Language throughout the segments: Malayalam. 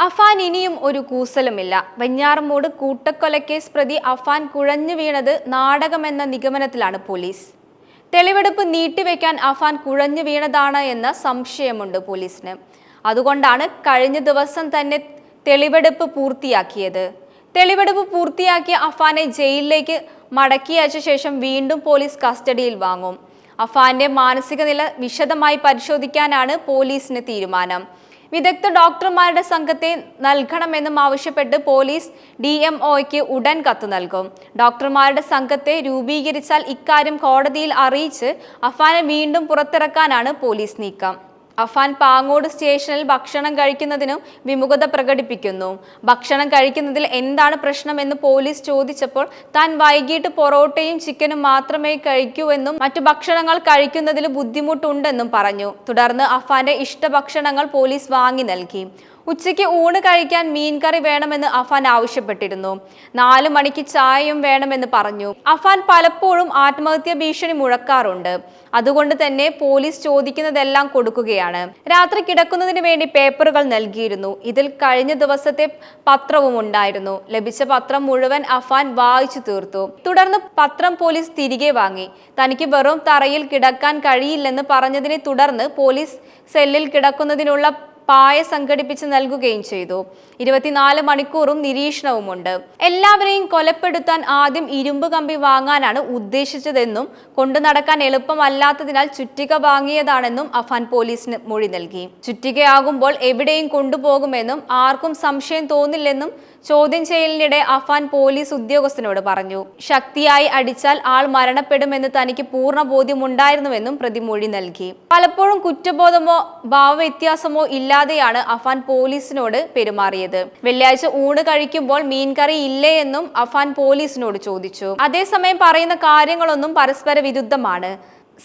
അഫാൻ ഇനിയും ഒരു കൂസലുമില്ല. വെഞ്ഞാറമൂട് കൂട്ടക്കൊലക്കേസ് പ്രതി അഫാൻ കുഴഞ്ഞു വീണത് നാടകമെന്ന നിഗമനത്തിലാണ് പോലീസ്. തെളിവെടുപ്പ് നീട്ടിവെക്കാൻ അഫാൻ കുഴഞ്ഞു വീണതാണ് എന്ന സംശയമുണ്ട് പോലീസിന്. അതുകൊണ്ടാണ് കഴിഞ്ഞ ദിവസം തന്നെ തെളിവെടുപ്പ് പൂർത്തിയാക്കിയത്. തെളിവെടുപ്പ് പൂർത്തിയാക്കിയ അഫാനെ ജയിലിലേക്ക് മടക്കി അയച്ച ശേഷം വീണ്ടും പോലീസ് കസ്റ്റഡിയിൽ വാങ്ങും. അഫാന്റെ മാനസിക നില വിശദമായി പരിശോധിക്കാനാണ് പോലീസിന് തീരുമാനം. വിദഗ്ധ ഡോക്ടർമാരുടെ സംഘത്തെ നൽകണമെന്നും ആവശ്യപ്പെട്ട് പോലീസ് DMOയ്ക്ക് ഉടൻ കത്ത് നൽകും. ഡോക്ടർമാരുടെ സംഘത്തെ രൂപീകരിച്ചാൽ ഇക്കാര്യം കോടതിയിൽ അറിയിച്ച് അഫാനെ വീണ്ടും പുറത്തിറക്കാനാണ് പോലീസ് നീക്കം. അഫാൻ പാങ്ങോട് സ്റ്റേഷനിൽ ഭക്ഷണം കഴിക്കുന്നതിനും വിമുഖത പ്രകടിപ്പിക്കുന്നു. ഭക്ഷണം കഴിക്കുന്നതിൽ എന്താണ് പ്രശ്നമെന്ന് പോലീസ് ചോദിച്ചപ്പോൾ താൻ വൈകിട്ട് പൊറോട്ടയും ചിക്കനും മാത്രമേ കഴിക്കൂ എന്നും മറ്റു ഭക്ഷണങ്ങൾ കഴിക്കുന്നതിൽ ബുദ്ധിമുട്ടുണ്ടെന്നും പറഞ്ഞു. തുടർന്ന് അഫാന്റെ ഇഷ്ടഭക്ഷണങ്ങൾ പോലീസ് വാങ്ങി നൽകി. ഉച്ചയ്ക്ക് ഊണ് കഴിക്കാൻ മീൻകറി വേണമെന്ന് അഫാൻ ആവശ്യപ്പെട്ടിരുന്നു. 4 മണിക്ക് ചായയും വേണമെന്ന് പറഞ്ഞു. അഫാൻ പലപ്പോഴും ആത്മഹത്യാ ഭീഷണി മുഴക്കാറുണ്ട്. അതുകൊണ്ട് തന്നെ പോലീസ് ചോദിക്കുന്നതെല്ലാം കൊടുക്കുകയാണ്. രാത്രി കിടക്കുന്നതിന് വേണ്ടി പേപ്പറുകൾ നൽകിയിരുന്നു. ഇതിൽ കഴിഞ്ഞ ദിവസത്തെ പത്രവും ഉണ്ടായിരുന്നു. ലഭിച്ച പത്രം മുഴുവൻ അഫാൻ വായിച്ചു തീർത്തു. തുടർന്ന് പത്രം പോലീസ് തിരികെ വാങ്ങി. തനിക്ക് വെറും തറയിൽ കിടക്കാൻ കഴിയില്ലെന്ന് പറഞ്ഞതിനെ തുടർന്ന് പോലീസ് സെല്ലിൽ കിടക്കുന്നതിനുള്ള പായ സംഘടിപ്പിച്ച് നൽകുകയും ചെയ്തു. 24 മണിക്കൂറും നിരീക്ഷണവുമുണ്ട്. എല്ലാവരെയും കൊലപ്പെടുത്താൻ ആദ്യം ഇരുമ്പ് കമ്പി വാങ്ങാനാണ് ഉദ്ദേശിച്ചതെന്നും കൊണ്ടു നടക്കാൻ എളുപ്പമല്ലാത്തതിനാൽ ചുറ്റിക വാങ്ങിയതാണെന്നും അഫാൻ പോലീസിന് മൊഴി നൽകി. ചുറ്റികയാകുമ്പോൾ എവിടെയും കൊണ്ടുപോകുമെന്നും ആർക്കും സംശയം തോന്നില്ലെന്നും ചോദ്യം ചെയ്യലിനിടെ അഫാൻ പോലീസ് ഉദ്യോഗസ്ഥനോട് പറഞ്ഞു. ശക്തിയായി അടിച്ചാൽ ആൾ മരണപ്പെടുമെന്ന് തനിക്ക് പൂർണ്ണ ബോധ്യമുണ്ടായിരുന്നുവെന്നും പ്രതി മൊഴി നൽകി. പലപ്പോഴും കുറ്റബോധമോ ഭാവവ്യത്യാസമോ ഇല്ലാതെയാണ് അഫാൻ പോലീസിനോട് പെരുമാറിയത്. വെള്ളിയാഴ്ച ഊണ് കഴിക്കുമ്പോൾ മീൻകറി ഇല്ലേ എന്നും അഫാൻ പോലീസിനോട് ചോദിച്ചു. അതേസമയം പറയുന്ന കാര്യങ്ങളൊന്നും പരസ്പര വിരുദ്ധമാണ്.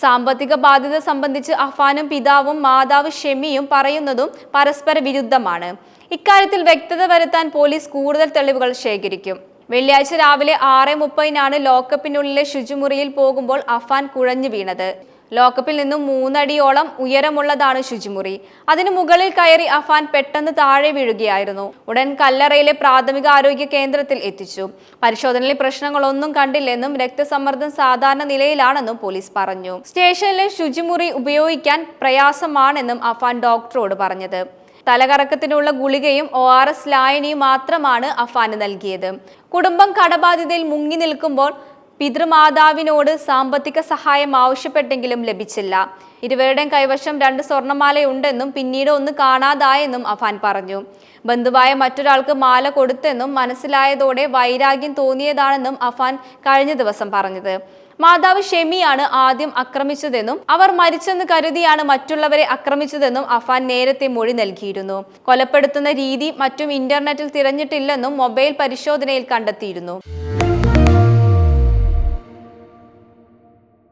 സാമ്പത്തിക ബാധ്യത സംബന്ധിച്ച് അഫാനും പിതാവും മാതാവ് ഷെമിയും പറയുന്നതും പരസ്പര വിരുദ്ധമാണ്. ഇക്കാര്യത്തിൽ വ്യക്തത വരുത്താൻ പോലീസ് കൂടുതൽ തെളിവുകൾ ശേഖരിക്കും. വെള്ളിയാഴ്ച രാവിലെ 6:30 ലോക്കപ്പിനുള്ളിലെ ശുചിമുറിയിൽ പോകുമ്പോൾ അഫാൻ കുഴഞ്ഞു വീണത്. ലോക്കപ്പിൽ നിന്നും 3 അടിയോളം ഉയരമുള്ളതാണ് ശുചിമുറി. അതിനു മുകളിൽ കയറി അഫാൻ പെട്ടെന്ന് താഴെ വീഴുകയായിരുന്നു. ഉടൻ കല്ലറയിലെ പ്രാഥമിക ആരോഗ്യ കേന്ദ്രത്തിൽ എത്തിച്ചു. പരിശോധനയിൽ പ്രശ്നങ്ങളൊന്നും കണ്ടില്ലെന്നും രക്തസമ്മർദ്ദം സാധാരണ നിലയിലാണെന്നും പോലീസ് പറഞ്ഞു. സ്റ്റേഷനിലെ ശുചിമുറി ഉപയോഗിക്കാൻ പ്രയാസമാണെന്നും അഫാൻ ഡോക്ടറോട് പറഞ്ഞത്. തലകറക്കത്തിനുള്ള ഗുളികയും ORS ലായനിയും മാത്രമാണ് അഫാന് നൽകിയത്. കുടുംബം കടബാധ്യതയിൽ മുങ്ങി നിൽക്കുമ്പോൾ പിതൃമാതാവിനോട് സാമ്പത്തിക സഹായം ആവശ്യപ്പെട്ടെങ്കിലും ലഭിച്ചില്ല. ഇരുവരുടെയും കൈവശം 2 സ്വർണ്ണമാലയുണ്ടെന്നും പിന്നീട് ഒന്ന് കാണാതായെന്നും അഫാൻ പറഞ്ഞു. ബന്ധുവായ മറ്റൊരാൾക്ക് മാല കൊടുത്തെന്നും മനസ്സിലായതോടെ വൈരാഗ്യം തോന്നിയതാണെന്നും അഫാൻ കഴിഞ്ഞ ദിവസം പറഞ്ഞത്. മാതാവ് ഷെമിയാണ് ആദ്യം ആക്രമിച്ചതെന്നും അവർ മരിച്ചെന്ന് കരുതിയാണ് മറ്റുള്ളവരെ ആക്രമിച്ചതെന്നും അഫാൻ നേരത്തെ മൊഴി നൽകിയിരുന്നു. കൊലപ്പെടുത്തുന്ന രീതി മറ്റും ഇന്റർനെറ്റിൽ തിരഞ്ഞിട്ടില്ലെന്നും മൊബൈൽ പരിശോധനയിൽ കണ്ടെത്തിയിരുന്നു.